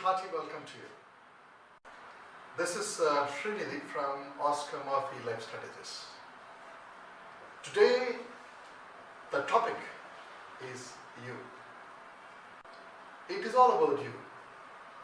hearty welcome to you. This is Srinidhi from Murphy Life Strategists. Today, the topic is you. It is all about you.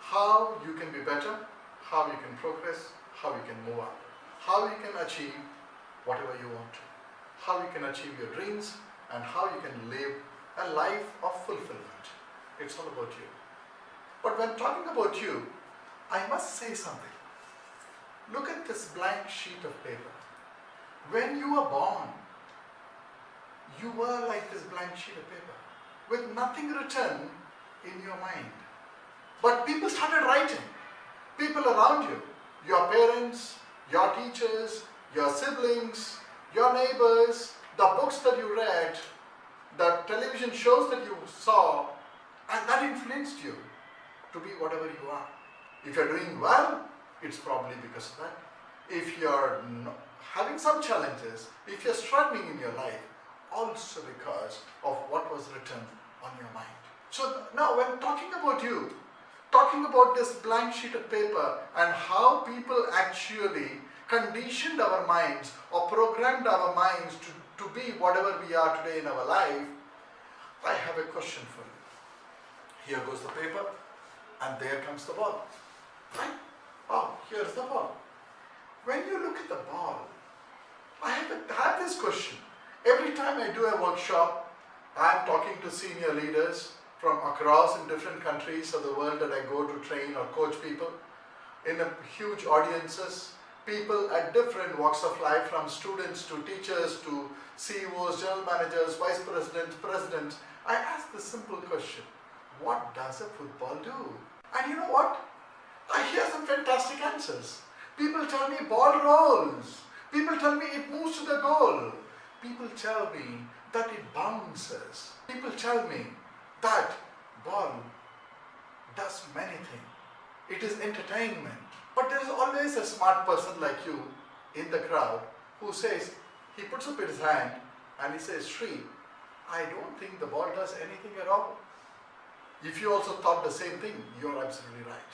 How you can be better, how you can progress, how you can move on, how you can achieve whatever you want to, how you can achieve your dreams, and how you can live a life of fulfillment. It's all about you. But when talking about you, I must say something. Look at this blank sheet of paper. When you were born, you were like this blank sheet of paper with nothing written in your mind. But people started writing. People around you, your parents, your teachers, your siblings, your neighbors, the books that you read, the television shows that you saw, and that influenced you to be whatever you are. If you're doing well, it's probably because of that. If you're having some challenges, if you're struggling in your life, also because of what was written on your mind. So now when talking about you, talking about this blank sheet of paper and how people actually conditioned our minds or programmed our minds to be whatever we are today in our life, I have a question for you. Here goes the paper and there comes the ball. Right? Oh, here's the ball. When you look at the ball, I have this question. Every time I do a workshop, I'm talking to senior leaders from across in different countries of the world that I go to train or coach people in huge audiences, people at different walks of life, from students to teachers to CEOs, general managers, vice presidents, presidents. I ask this simple question: what does a football do? And you know what? I hear some fantastic answers. People tell me ball rolls. People tell me it moves to the goal. People tell me that it bounces. People tell me that ball does many things. It is entertainment. But there is always a smart person like you in the crowd who says, he puts up his hand and he says, Sri, I don't think the ball does anything at all. If you also thought the same thing, you're absolutely right.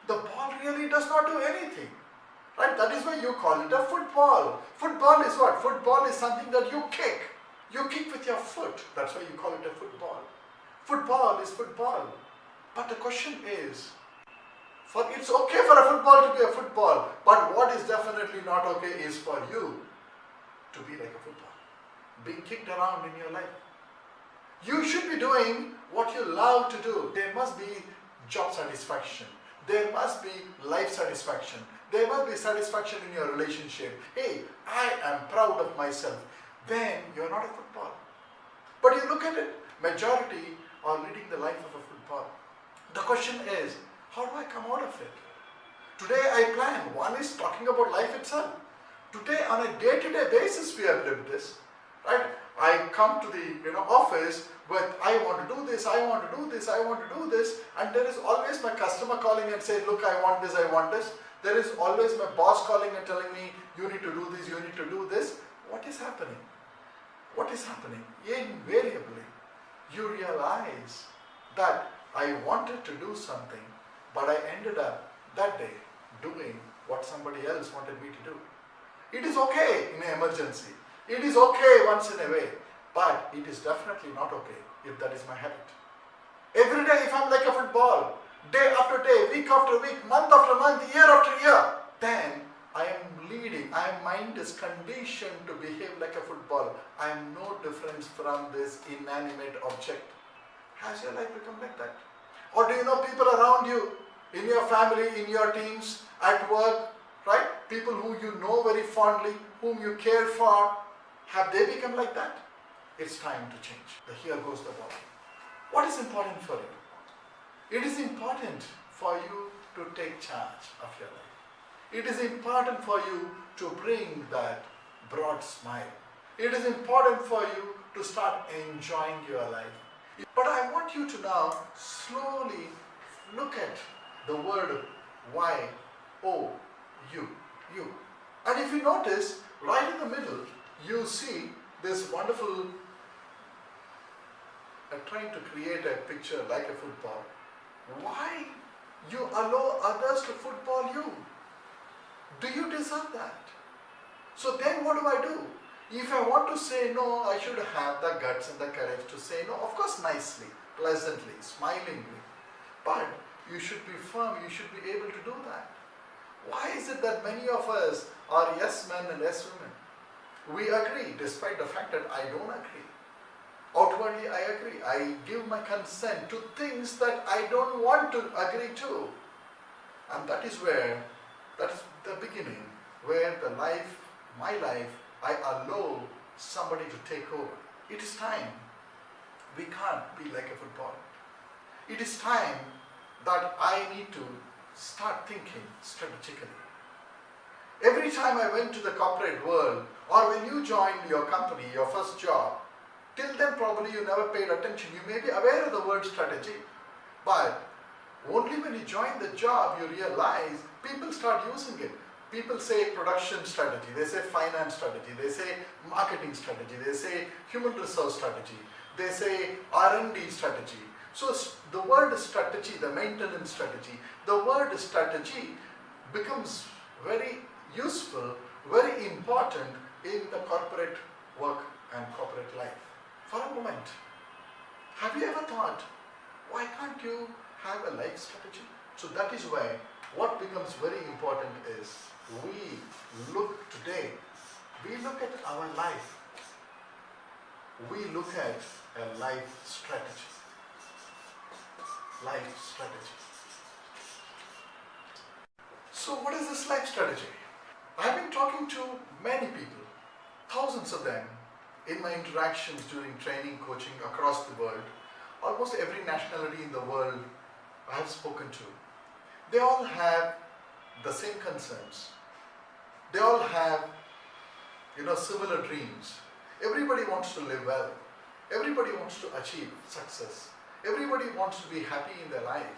The ball really does not do anything. Right? That is why you call it a football. Football is what? Football is something that you kick. You kick with your foot. That's why you call it a football. Football is football. But the question is, it's okay for a football to be a football, but what is definitely not okay is for you to be like a football, being kicked around in your life. You should be doing what you love to do. There must be job satisfaction. There must be life satisfaction. There must be satisfaction in your relationship. Hey, I am proud of myself. Then you're not a football. But you look at it, majority are leading the life of a football. The question is, how do I come out of it? Today I plan. One is talking about life itself. Today on a day-to-day basis we have lived this. Right? I come to the office with, I want to do this, I want to do this, I want to do this, and there is always my customer calling and saying, look, I want this, I want this. There is always my boss calling and telling me, you need to do this, you need to do this. What is happening? What is happening? Invariably, you realize that I wanted to do something, but I ended up that day doing what somebody else wanted me to do. It is okay in an emergency. It is okay once in a way, but it is definitely not okay if that is my habit. Every day if I'm like a football, day after day, week after week, month after month, year after year, then I am leading, my mind is conditioned to behave like a football. I am no different from this inanimate object. Has your life become like that? Or do you know people around you, in your family, in your teams, at work, right? People who you know very fondly, whom you care for, have they become like that? It's time to change. Here goes the ball. What is important for you? It is important for you to take charge of your life. It is important for you to bring that broad smile. It is important for you to start enjoying your life. But I want you to now slowly look at the word Y-O-U. You. And if you notice, right in the middle, you see this wonderful, trying to create a picture like a football. Why You allow others to football you. Do you deserve that? So then what do? If I want to say no, I should have the guts and the courage to say no, of course nicely, pleasantly, smilingly. But you should be firm, you should be able to do that. Why is it that many of us are yes men and yes women? We agree despite the fact that I don't agree. Outwardly I agree. I give my consent to things that I don't want to agree to. And that is the beginning, where my life, I allow somebody to take over. It is time. We can't be like a football. It is time that I need to start thinking strategically. Every time I went to the corporate world, or when you joined your company, your first job, till then probably you never paid attention. You may be aware of the word strategy, but only when you join the job you realize people start using it. People say production strategy, they say finance strategy, they say marketing strategy, they say human resource strategy, they say R&D strategy. So the word strategy, the maintenance strategy, the word strategy becomes very useful, very important in the corporate work and corporate life. For a moment, have you ever thought, why can't you have a life strategy? So that is why what becomes very important is we look at our life. We look at a life strategy. Life strategy. So what is this life strategy? I've been talking to many people, thousands of them, in my interactions during training, coaching across the world. Almost every nationality in the world I have spoken to. They all have the same concerns. They all have, similar dreams. Everybody wants to live well. Everybody wants to achieve success. Everybody wants to be happy in their life.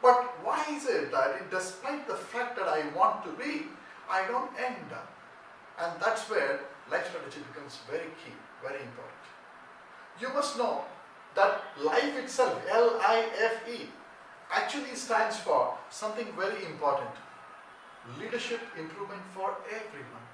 But why is it that despite the fact that I want to be, I don't end up? And that's where life strategy becomes very key, very important. You must know that life itself, L-I-F-E, actually stands for something very important. Leadership improvement for everyone.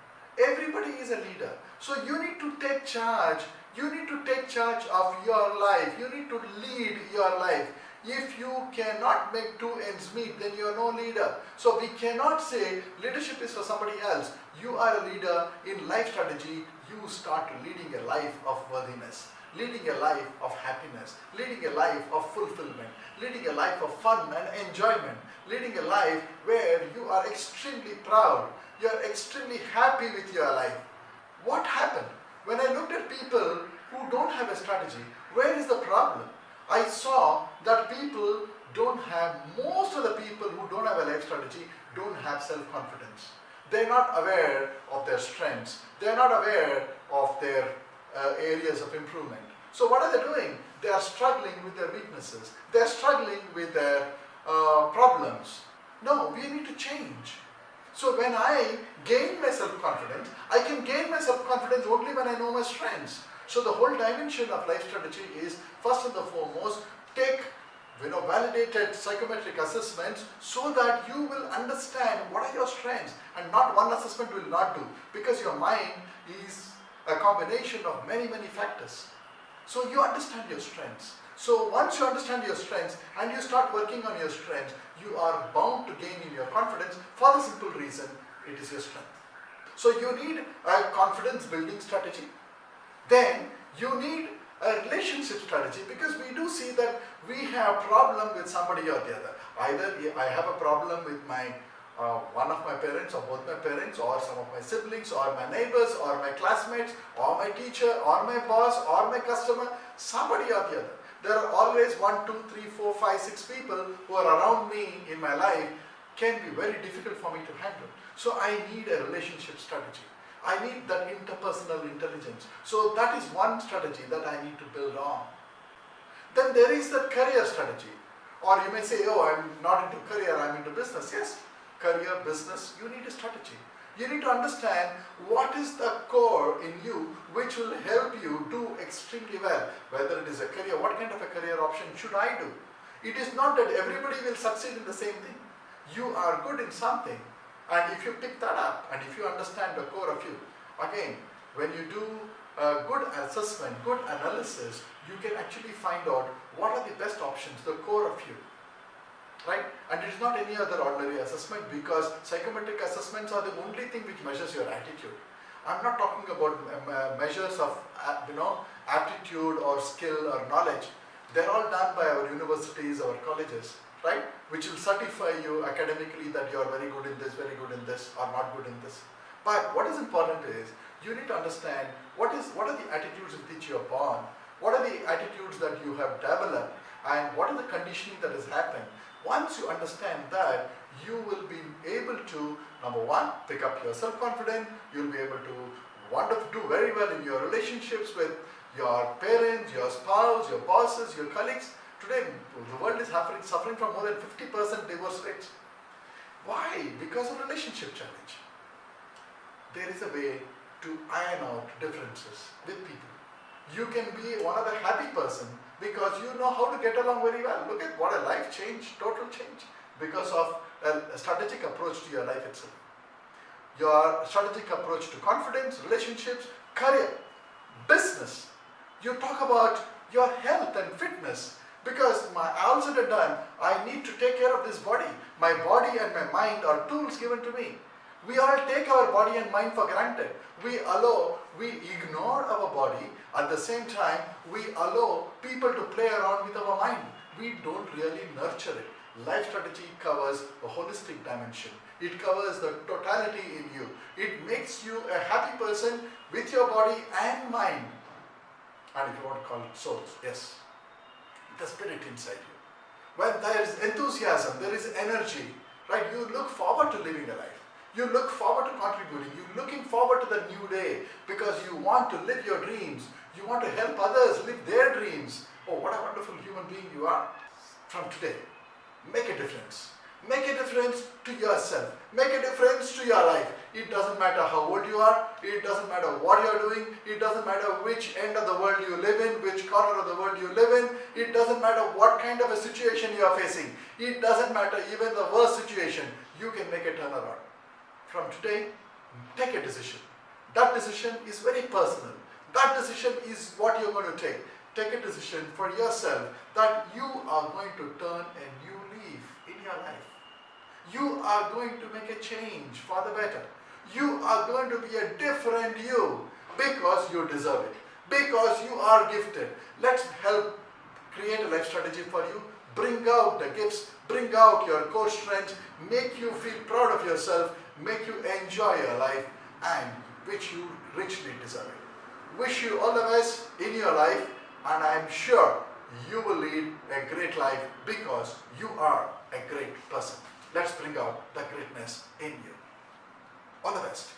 Everybody is a leader. So you need to take charge. You need to take charge of your life. You need to lead your life. If you cannot make two ends meet, then you are no leader. So we cannot say leadership is for somebody else. You are a leader. In life strategy, you start leading a life of worthiness, leading a life of happiness, leading a life of fulfillment, leading a life of fun and enjoyment, leading a life where you are extremely proud, you are extremely happy with your life. What happened? When I looked at people who don't have a strategy, where is the problem? I saw that most of the people who don't have a life strategy don't have self-confidence. They're not aware of their strengths. They're not aware of their areas of improvement. So what are they doing? They are struggling with their weaknesses. They're struggling with their problems. No, we need to change. So when I gain my self-confidence, I can gain my self-confidence only when I know my strengths. So the whole dimension of life strategy is, first and the foremost, take validated psychometric assessments so that you will understand what are your strengths, and not one assessment will not do, because your mind is a combination of many factors. So you understand your strengths. So once you understand your strengths and you start working on your strengths, you are bound to gain in your confidence for the simple reason it is your strength. So you need a confidence building strategy. Then you need a relationship strategy, because we do see that we have a problem with somebody or the other. Either I have a problem with one of my parents or both my parents, or some of my siblings, or my neighbors, or my classmates, or my teacher, or my boss, or my customer, somebody or the other. There are always 1, 2, 3, 4, 5, 6 people who are around me in my life. Can be very difficult for me to handle. So I need a relationship strategy. I need that interpersonal intelligence. So that is one strategy that I need to build on. Then there is that career strategy. Or you may say, oh, I'm not into career, I'm into business. Yes, career, business, you need a strategy. You need to understand what is the core in you which will help you do extremely well. Whether it is a career, what kind of a career option should I do? It is not that everybody will succeed in the same thing. You are good in something, and if you pick that up and if you understand the core of you, again, when you do a good assessment, good analysis, you can actually find out what are the best options, the core of you. Right? And it is not any other ordinary assessment, because psychometric assessments are the only thing which measures your attitude. I'm not talking about measures of aptitude or skill or knowledge. They're all done by our universities, our colleges, right? Which will certify you academically that you're very good in this, very good in this, or not good in this. But what is important is you need to understand what are the attitudes with which you're born, what are the attitudes that you have developed, and what is the conditioning that has happened. Once you understand that, you will be able to, number one, pick up your self-confidence. You'll be able to do very well in your relationships with your parents, your spouse, your bosses, your colleagues. Today, the world is suffering from more than 50% divorce rates. Why? Because of relationship challenge. There is a way to iron out differences with people. You can be one of the happy person because you know how to get along very well. Look at what a life change, total change, because of a strategic approach to your life itself. Your strategic approach to confidence, relationships, career, business. You talk about your health and fitness, because all said and done, I need to take care of this body. My body and my mind are tools given to me. We all take our body and mind for granted. We ignore our body. At the same time, we allow people to play around with our mind. We don't really nurture it. Life strategy covers a holistic dimension. It covers the totality in you. It makes you a happy person with your body and mind. And if you want to call it souls, yes, the spirit inside you. When there is enthusiasm, there is energy, right? You look forward to living a life. You look forward to contributing. You're looking forward to the new day because you want to live your dreams. You want to help others live their dreams. Oh, what a wonderful human being you are. From today, make a difference. Make a difference to yourself. Make a difference to your life. It doesn't matter how old you are. It doesn't matter what you're doing. It doesn't matter which end of the world you live in, which corner of the world you live in. It doesn't matter what kind of a situation you are facing. It doesn't matter even the worst situation. You can make a turnaround. From today, take a decision. That decision is very personal. That decision is what you're going to take. Take a decision for yourself that you are going to turn a new leaf in your life. You are going to make a change for the better. You are going to be a different you because you deserve it. Because you are gifted. Let's help create a life strategy for you. Bring out the gifts. Bring out your core strengths. Make you feel proud of yourself. Make you enjoy your life, and which you richly deserve. Wish you all the best in your life, and I am sure you will lead a great life because you are a great person. Let's bring out the greatness in you. All the best.